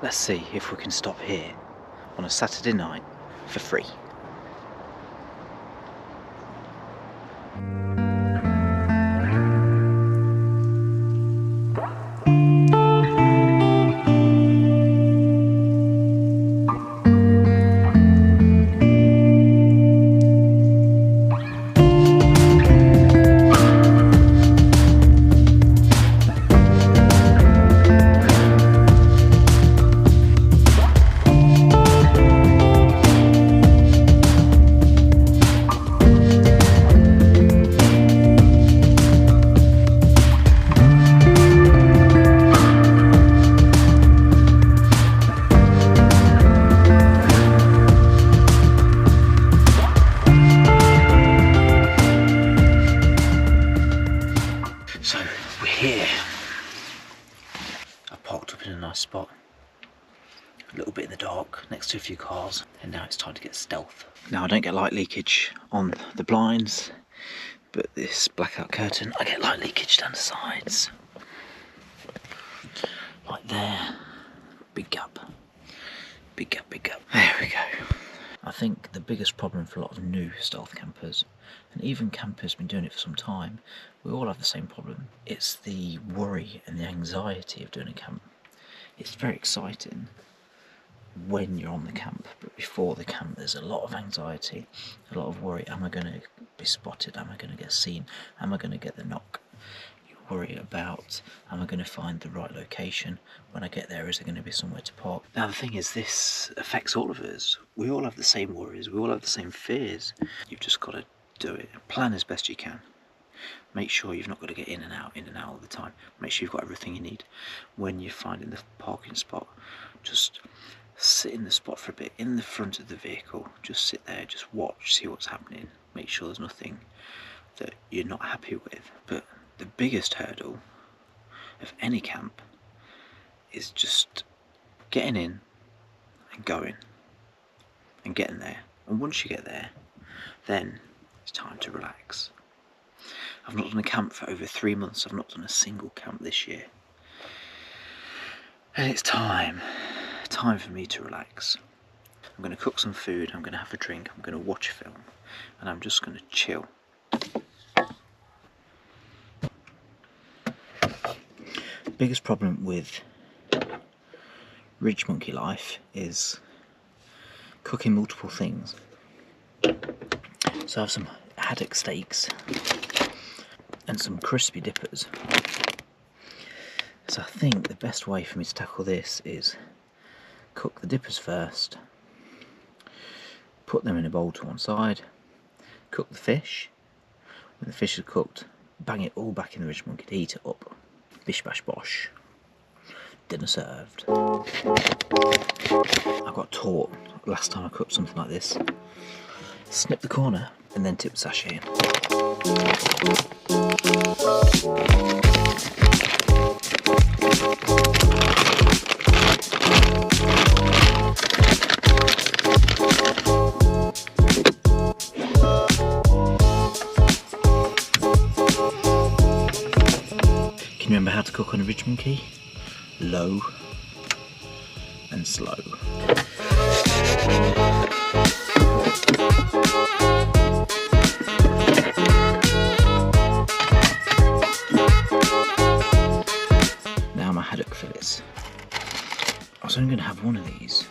Let's see if we can stop here on a Saturday night for free. So we're here. I parked up in a nice spot, a little bit in the dark, next to a few cars, and now it's time to get stealth. Now I don't get light leakage on the blinds, but this blackout curtain, I get light leakage down the sides. Like there, big gap, big gap, big gap. There we go. I think the biggest problem for a lot of new stealth campers, and even campers been doing it for some time, we all have the same problem. It's the worry and the anxiety of doing a camp. It's very exciting when you're on the camp, but before the camp there's a lot of anxiety, a lot of worry. Am I going to be spotted? Am I going to get seen? Am I going to get the knock? You worry about, am I going to find the right location? When I get there, is there going to be somewhere to park? Now the thing is, this affects all of us. We all have the same worries, we all have the same fears. You've just got to do it. Plan as best you can. Make sure you've not got to get in and out all the time. Make sure you've got everything you need. When you're finding the parking spot, just sit in the spot for a bit, in the front of the vehicle. Just sit there, just watch, see what's happening. Make sure there's nothing that you're not happy with. But the biggest hurdle of any camp is just getting in and going and getting there. And once you get there, then it's time to relax. I've not done a camp for over 3 months. I've not done a single camp this year. And it's time for me to relax. I'm going to cook some food, I'm going to have a drink, I'm going to watch a film, and I'm just going to chill. The biggest problem with ridge monkey life is cooking multiple things. So I have some haddock steaks and some crispy dippers. So I think the best way for me to tackle this is cook the dippers first, put them in a bowl to one side, cook the fish. When the fish is cooked, bang it all back in the ridge monkey to heat it up. Bish bash bosh. Dinner served. I got taught last time I cooked something like this. Snip the corner and then tip the sachet in. Can you remember how to cook on a ridge monkey? Low and slow. Now my haddock fillets. I was only going to have one of these,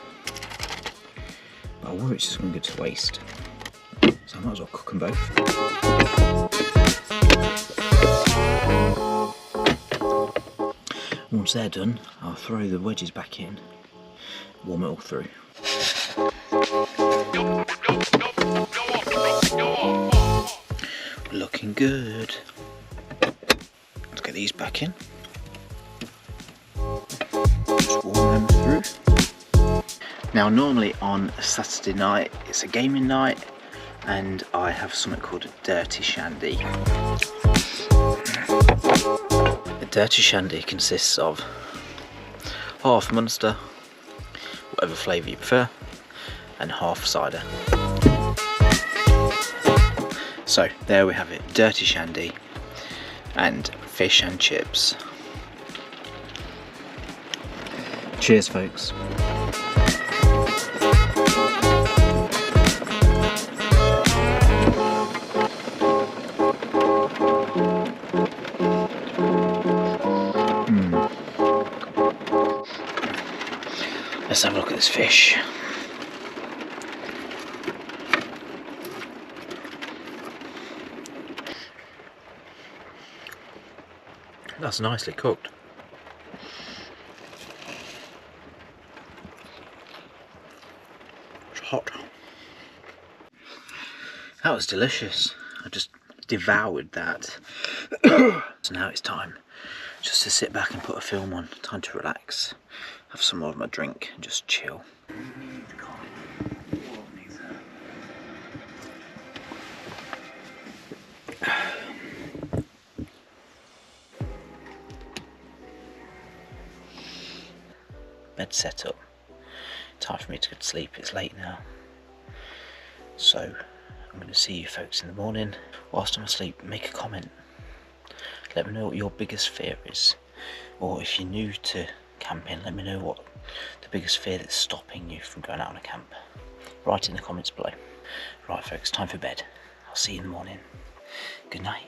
but I worry it's just going to go to waste. So I might as well cook them both. Once they're done, I'll throw the wedges back in, warm it all through. Looking good. Let's get these back in. Just warm them through. Now normally on a Saturday night, it's a gaming night, and I have something called a dirty shandy. A dirty shandy consists of half Munster, whatever flavour you prefer, and half cider. So there we have it, dirty shandy and fish and chips. Cheers, folks. Let's have a look at this fish. That's nicely cooked. It's hot. That was delicious. I just devoured that. So now it's time just to sit back and put a film on. Time to relax, have some more of my drink and just chill. Bed set up. Time for me to go to sleep. It's late now. So I'm going to see you folks in the morning. Whilst I'm asleep, make a comment. Let me know what your biggest fear is. Or if you're new to camping, let me know what the biggest fear that's stopping you from going out on a camp. Write in the comments below. Right folks, time for bed. I'll see you in the morning. Good night.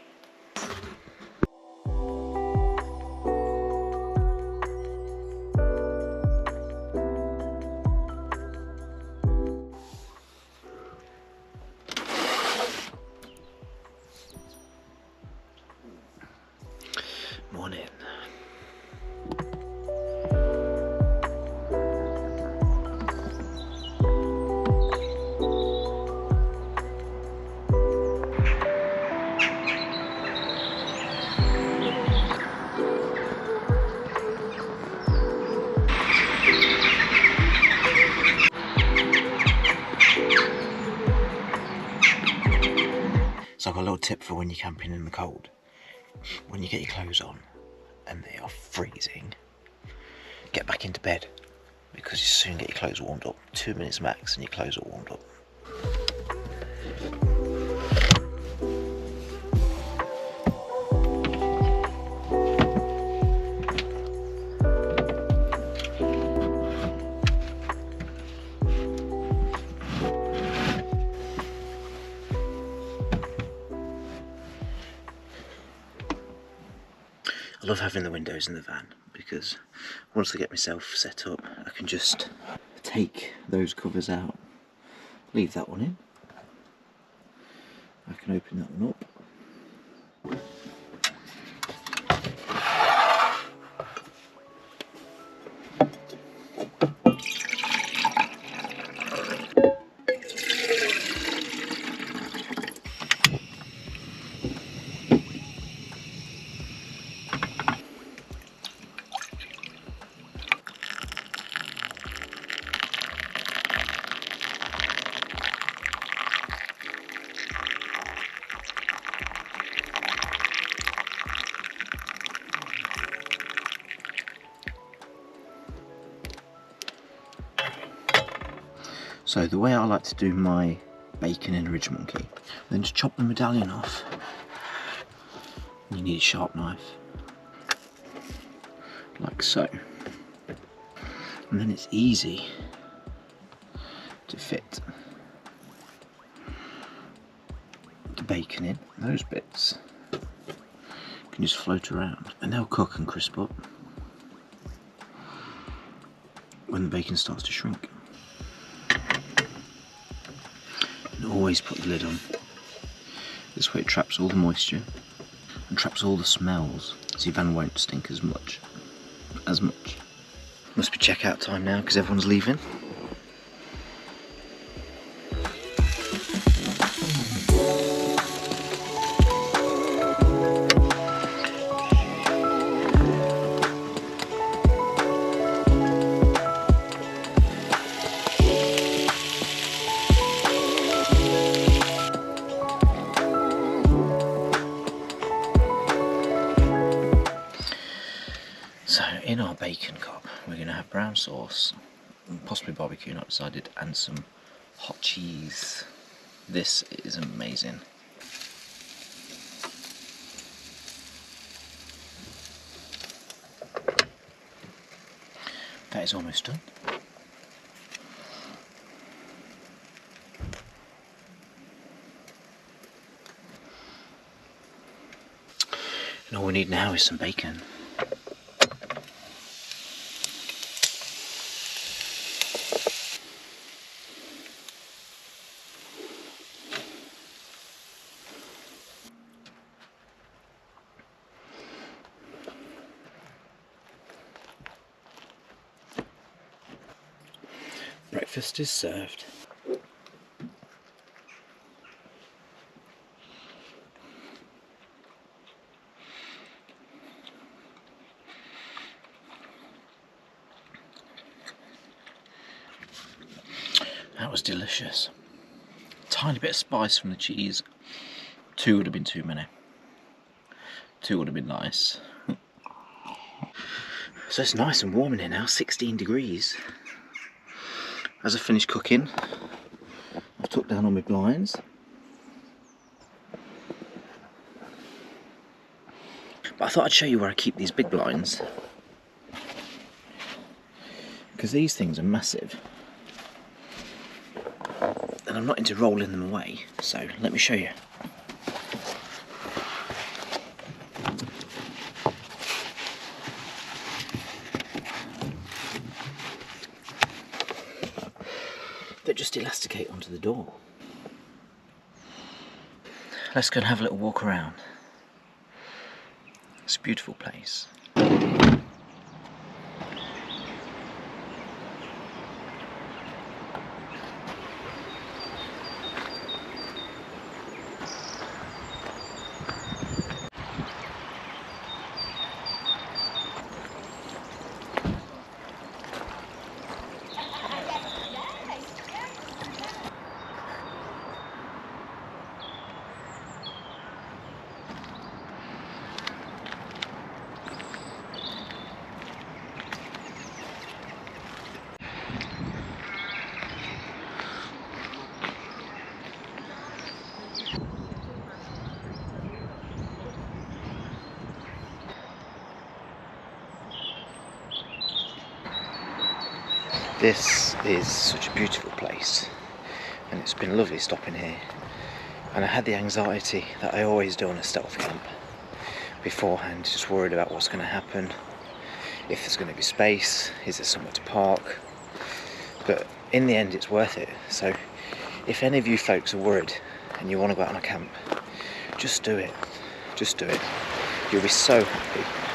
Morning. So I've got a little tip for when you're camping in the cold. When you get your clothes on and they are freezing, get back into bed, because you soon get your clothes warmed up. 2 minutes max and your clothes are warmed up. I love having the windows in the van because once I get myself set up, I can just take those covers out, leave that one in. I can open that one up. So the way I like to do my bacon in a ridge monkey, then just chop the medallion off. You need a sharp knife, like so, and then it's easy to fit the bacon in. Those bits can just float around and they'll cook and crisp up when the bacon starts to shrink. And always put the lid on. This way it traps all the moisture and traps all the smells, so your van won't stink as much. Must be checkout time now because everyone's leaving. So in our bacon cob we're going to have brown sauce, possibly barbecue, not decided, and some hot cheese. This is amazing. That is almost done. And all we need now is some bacon. Breakfast is served. That was delicious. Tiny bit of spice from the cheese. 2 would have been too many. 2 would have been nice. So it's nice and warm in here now, 16 degrees. As I finished cooking, I've took down all my blinds. But I thought I'd show you where I keep these big blinds. Because these things are massive. And I'm not into rolling them away, so let me show you. They just elasticate onto the door. Let's go and have a little walk around. It's a beautiful place. This is such a beautiful place, and it's been lovely stopping here. And I had the anxiety that I always do on a stealth camp beforehand, just worried about what's going to happen, if there's going to be space, is there somewhere to park. But in the end it's worth it. So if any of you folks are worried and you want to go out on a camp, just do it. Just do it. You'll be so happy.